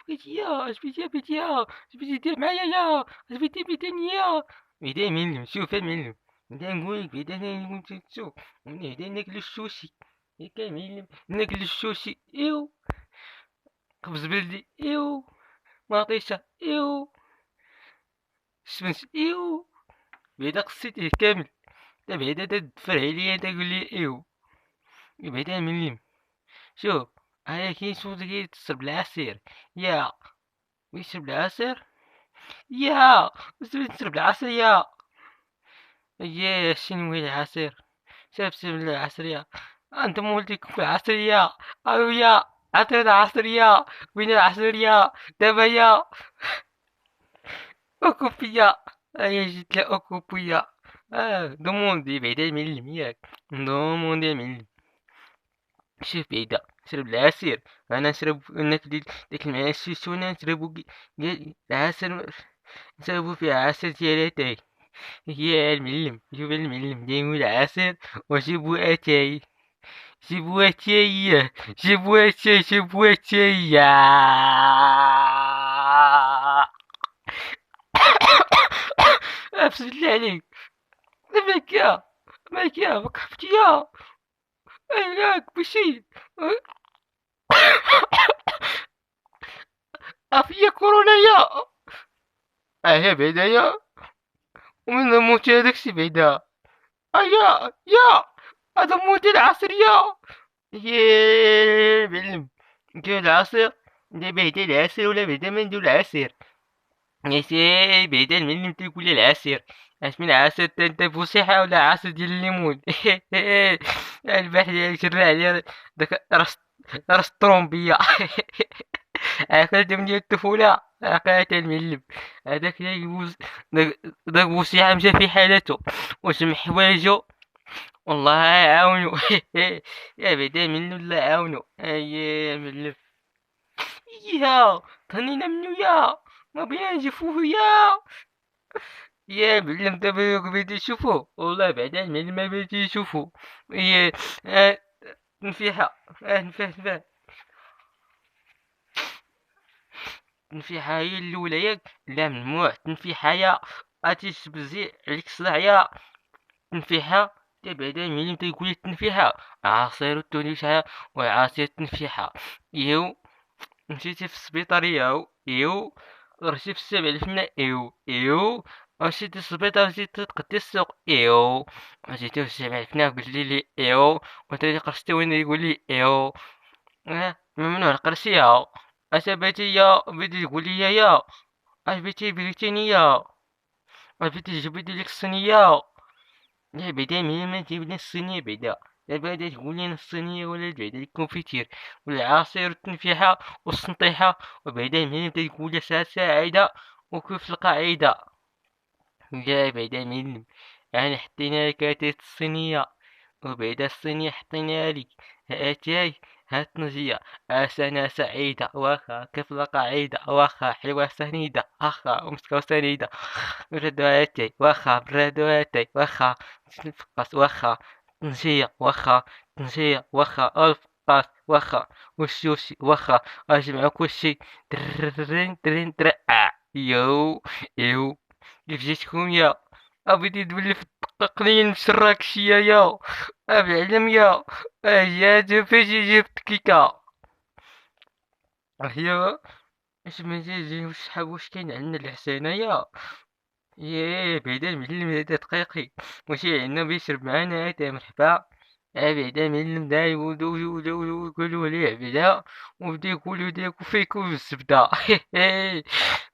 بغيتي يا اش بغيتي يا بنتي يا اش بغيتي دير معايا يا اش بغيتي بيداني يا بعدا معلم شوف المعلم بعدا نقولك بعدا انا كنت تشوف بعدا ناكلو الشوشي ياك معلم ناكلو الشوشي ايوا خبز بلدي ايوا مطيشة ايوا الشمس ايوا بعدا قصيتيه كامل تا بعدا تدفر عليا تقولي ايوا بعدا معلم شوف هيا كاين شوز تشرب العصير يا ويشرب العصير يا وش تشرب العصير يا شنو العصير شربت العصير يا انت مولتك في العصير يا او يا عطينا العصير يا وين العصير يا دابا يا اوكوبيا هيا جيت لا اوكوبيا دوموندي بعدا المعلم ياك دوموندي المعلم شوف بعدا شرب العصير انا نشرب ناكل ديك المعاشيش وانا نشربو العصير نشربو فيه عصير ديال اتاي يا المعلم شوف المعلم دايما العصير وجيبو اتاي جيبو اتاي جيبو اتاي جيبو اتاي بسم الله عليك مالك يا مالك يا وقفتي يا ياك مشي عافية كورونا يا اه بعدا يا ومن موت هذاك الشي بعدا يا هذا موت العصر يا معلم نديرو العصير بعدا العصير ولا بعدا ما نديرو العصير يا سي بعدا المعلم تيقول لي العصير اش من عصير انت بوسيحة ولا عصير ديال الليمون البارح جرى عليا داك راس الطرومبية عقلت من الطفولة عقلت المعلم هذاك يبوس داك بوسيحة مشى في حالته وسمح حوايجو والله يعاونو يا بعدا منو الله يعاونو يا معلم يا تهنينا منو يا ما بغينا نشوفوه يا معلم دابا بغيتي تشوفوه والله بعدا المعلم ما بغيتي يشوفو يا نفيحة نفاه تنفيحة هي الأولى ياك لا ممنوع تنفيحة يا غادي تبزي عليك الصداع يا تنفيحة تا بعدا ملي تيقولي التنفيحة عصير التونيشة وعصير التنفيحة يو مشيتي في السبيطار يو رحتي في السابع الفناء يو مشيتي للسبيطار مشيتي تقدي السوق مشيتي في السابع الفناء قلتي لي وانت قرصتي وين يقول لي ممنوع القرصية اش بغيتي بغيتي تقولي اش بغيتيني اش بغيتي جبدي لك الصينية لا بعدا ملي ما تجيبلنا الصينية بعدا بعدا تقولي الصينية ولا بعدا الكونفيتير والعصير والتنفيحة والسنطيحة وبعدا ملي تقولي ساعة ساعدة وكيف القاعدة لا بعدا ملي يعني حطينا لك هاتيت الصينية وبعدا الصينية حطيناها لك هاتاي هات نجية سنة سعيدة واخا كيف القاعدة واخا حلوة سنيدة اخا ومسكة سنيدة بردواتي واخا بردواتي واخا تنفقس واخا تنجية واخا تنجية واخا الفقاس واخا والشوشي واخا اجمع كلشي درين درين درا يو كيف جيتكم بغيتي تولي في التقنين مشراكشية بعلم يا فاش جبت كيكا هي اش مزاجي واش كاين عندنا الحسانة بعدا المعلم هذا دقيقي ماشي عندنا بيشرب معانا هذا مرحبا بعدا المعلم دا يقولوا ليه بعدا وبدا يقولوا داكو فيكو بالزبدة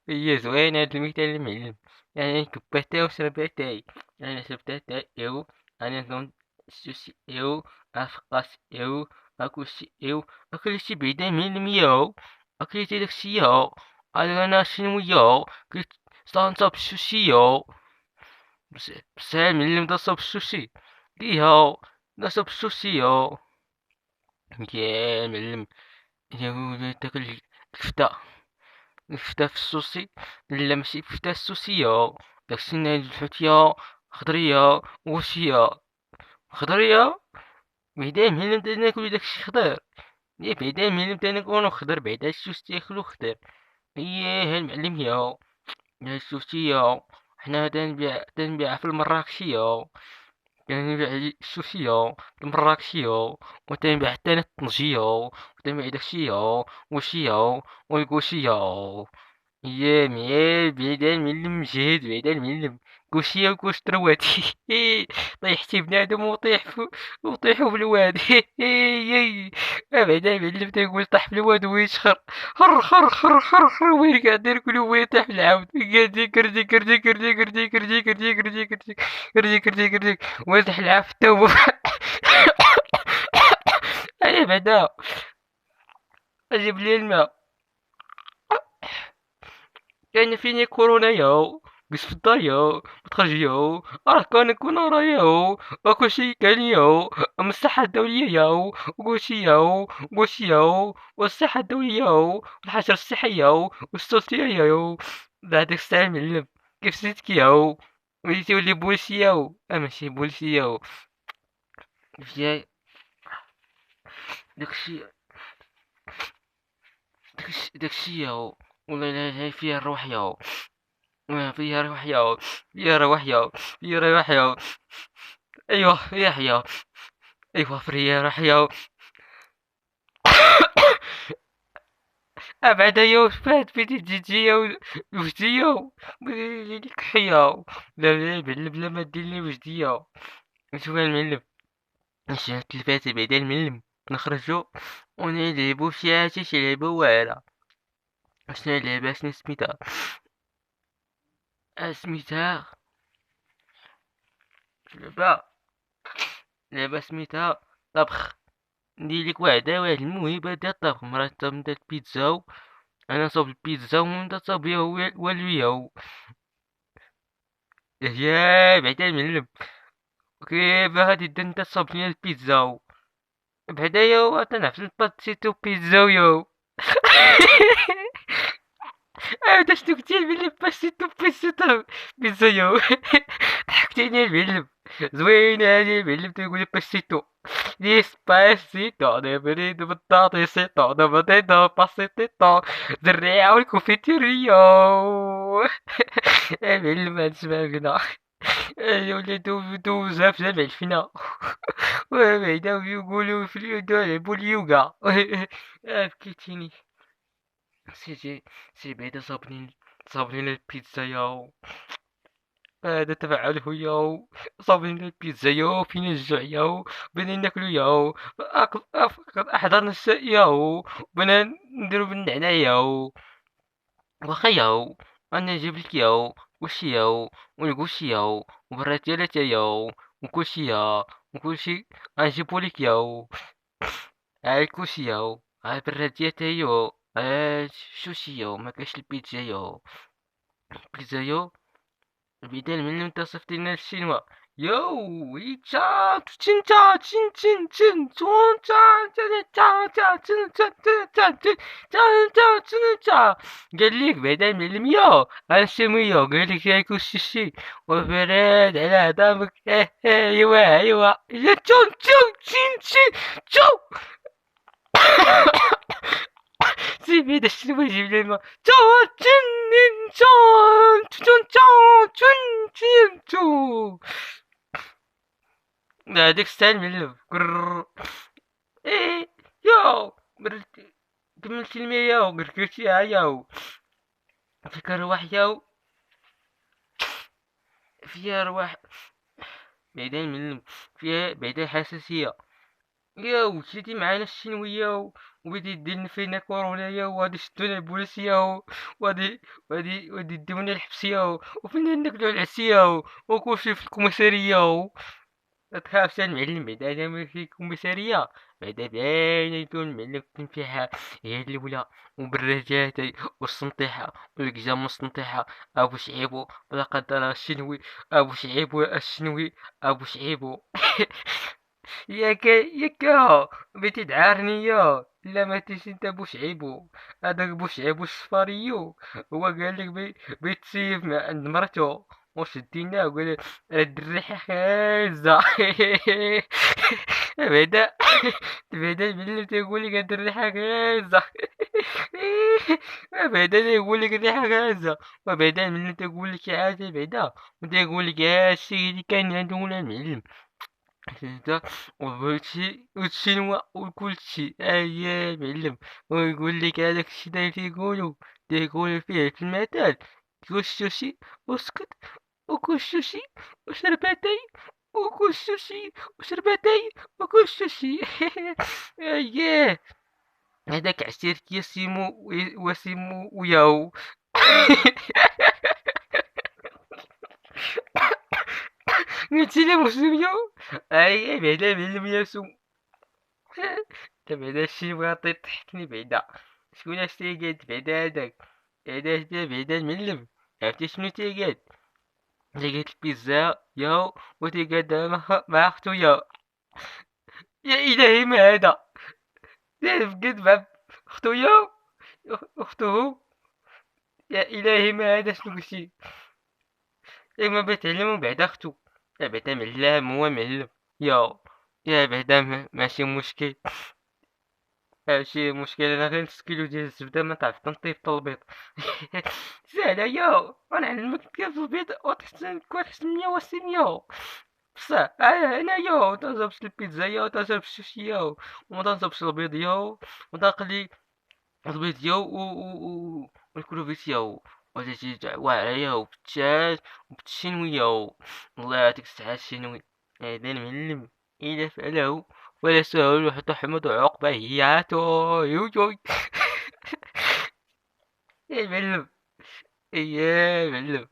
هي زوين هاد المثال المعلم يعني كبرتها وشربتها انا شربتها انا نظن السوشي افقس اكلشي اكلشي بعدا معلم اكلتي داكشي انا شنو كنت صانصة بالسوشي بس المعلم دا صاب السوشي دا صاب السوشي يا معلم يا ولد داك الفتى الفتى في السوسي لا ماشي فتى السوسي داكشي الفتية خضرية وشية خضرية بعدا معلم دا ناكل داكشي خضر يا بعدا المعلم تا نكونو خضر بعدا الشوش تياكلو خضر. اييه المعلم ياو. يا شوفتي ياو. حنا تنبيع في المراكشية. تنبيع الشوشية المراكشية. وتنبيع حتى أنا الطنجية وتنبيع داكشي وشيا والكوشية. يا معيال بعيدا المعلم مجهد بعيدا المعلم. كلشي وكلش ترواتي. طيحتي بنادم وطيحو في الواد. بعدا المعلم تيقول طاح في الواد ويشخر. خر خر خر خر خر وين قاعد يركل وهو يطيح في العاود. كردي كردي كردي كردي كردي كردي كردي كردي كردي كردي كردي كردي ويطيح العاود في التوبة. انا بعدا اجيب لي الماء. كان فيني كورونا ياو. قصفطا ياو متخرج ياو. راه كان كورونا ياو. وكل شي كان ياو. أما الصحة الدولية ياو. وكلشي ياو. وكلشي ياو والصحة الدولية ياو والحجر الصحي ياو والسوسيال ياو. بعدك السلام علم. كيف سيتك ياو. وليتي ولي بولشي ياو ماشي بولشي ياو. فيا داكشي داكشي ياو. والله لا لا فيها الروح ياو. فيها روح ياو. فيها روح ياو. فيها روح ياو. ايوه يحيى. ايوه فريا يحيى. ابعد يا فات في جيجيا وجديا ليك حيا. لا لا بلا ما ديرلي وجديا. شوف المعلم. نشوف التلفازة بعدا المعلم. نخرجو ونلعبو شي حاجة شي لعبة واعرة. شنو اللعبة شنو سميتها. سميتها لعبة. لعبة سميتها طبخ. ندير لك واحد الموهبة ديال الطبخ. مرات تبدا البيتزا. انا صوب البيتزا وانت صوب والوياو. يا بعدا المعلم. كيف غادي انت تصوب لي البيتزا. بعدايا تنعرف الباتيتو بيتزا يو. هذا شنو قلتي المعلم باتيتو بيتزا يو. ضحكتيني المعلم. زوينة هادي المعلم تيقولي باتيتو. ديسباسيتو انا بريد بالطاطيسيتو انا بديت باسيتيتو زريعة والكوفيتيريو. المعلم هنسمع كدا. وليدو دوزها في جامع الفنا. وبعدا يقولوا في يلعبوا اليوغا. بكيتيني. سيدي سي بعدا صابني البيتزا ياو. هذا تفعله ياو. صابني البيتزا ياو فين الجوع ياو. بنا ناكلو ياو. احضرنا الشاي ياو. بنا نديرو بالنعناع ياو. واخا ياو. انا نجيب لك ياو. وشي ياو. ونقوشي ياو. وبراتيلات ياو. وكلشي يا وكلشي غنجيبولك ياو. الكلشي ياو. البراتيات ياو. الشوشي ياو مكاش البيتزا ياو. البيتزا ياو. البداية من انت صفتينا الشينوا. يو يتشا تشين تشا تشين تشين تشين تشون تشا تشين تشا تشا تشين تشا تشا تشين تشا تشا تشين تشا. قال لك بعدا المعلم يو غنسمي يو قال لك ياكل الشيشي وفراد على عظامك. ايوا ايوا يا تشون تشون تشين تشين تشو. سي بعدا شنو يجيب لي الماء. تشو تشين تشون تشون تشون تشون تشين تشو. هذاك ستايل من قرر. ايه ياو كملت المية ياو قرقرتيها ياو. فيك ارواح ياو. فيها ارواح. بعدين من فيها بعدين حساسية. ياو شدي معانا الشنوي ياو. وبدي يدينا فينا كورونا ياو وغادي شدونا البوليس ياو. وغادي يديونا الحبس ياو. وفينا ناكلو العسل ياو. وكلشي في الكوميسارية ياو. لا تخافش المعلم بعدا انا ما في كوميسارية. بعدا باينة يكون المعلم فيها هي الأولى. وبالرجاتي والسنطيحة والقجام السنطيحة. أبو شعيبو لا قدر الله الشنوي. أبو شعيبو الشنوي. أبو شعيبو. ياكا بغيتي تعارني يا. لا ما تيش انت بوشعيبو. هذاك بوشعيبو الصفاريو. هو قال لك بيتسيف عند مرتو. وشدينا وقال الدري حاجة بعدا بعدا المعلم تيقول لك الدري حاجة بعدا تيقول لك الدري حاجة وبعدا المعلم تيقول لك عادي بعدا وتيقول لك الشي اللي كان عندنا المعلم فهمت وهادشي نوع وكلشي يا معلم ويقول لك هذاك الشي تيقولو فيه في المثل كشوشي اسكت وكشوشي وشربتي وكشوشي وشربتي وكشوشي اييه هذاك عسير يسمو وسمو وياو قلت له مسلم اي بعدا معلم ياسو انت بعدا شي بغا تضحكني بعدا شكون اش تيقاد بعدا هداك بعدا المعلم عرفتي شنو تيقاد تيقاد البيتزا ياو وتيقادها مع اختو ياو يا الهي ما هذا تعرف قد مع اختو ياو اختو هو يا الهي ما هذا شنو قلتي ياك ما بتعلمو بعدا اختو يا بعدا معلم هو معلم ياو يا بعدا ماشي مشكل ماشي مشكل انا غير نص كيلو ديال الزبدة ما تعرف تنطيب البيض ساهلة ياو غنعلمك كيف البيض وتحسن كون حسن 160 ياو بصح انا ياو تنجبش البيتزا ياو تنجبش السوشي ياو ومتنجبش البيض ياو وتنقلي البيض ياو والكروفيت ياو وتجي واعرة ياو بالدجاج وبالشينوي ياو والله يعطيك الصحة الشينوي هذا المعلم إذا فعله ولا سهل حتى حمد عقبه هياتو يويوي يا معلم يا معلم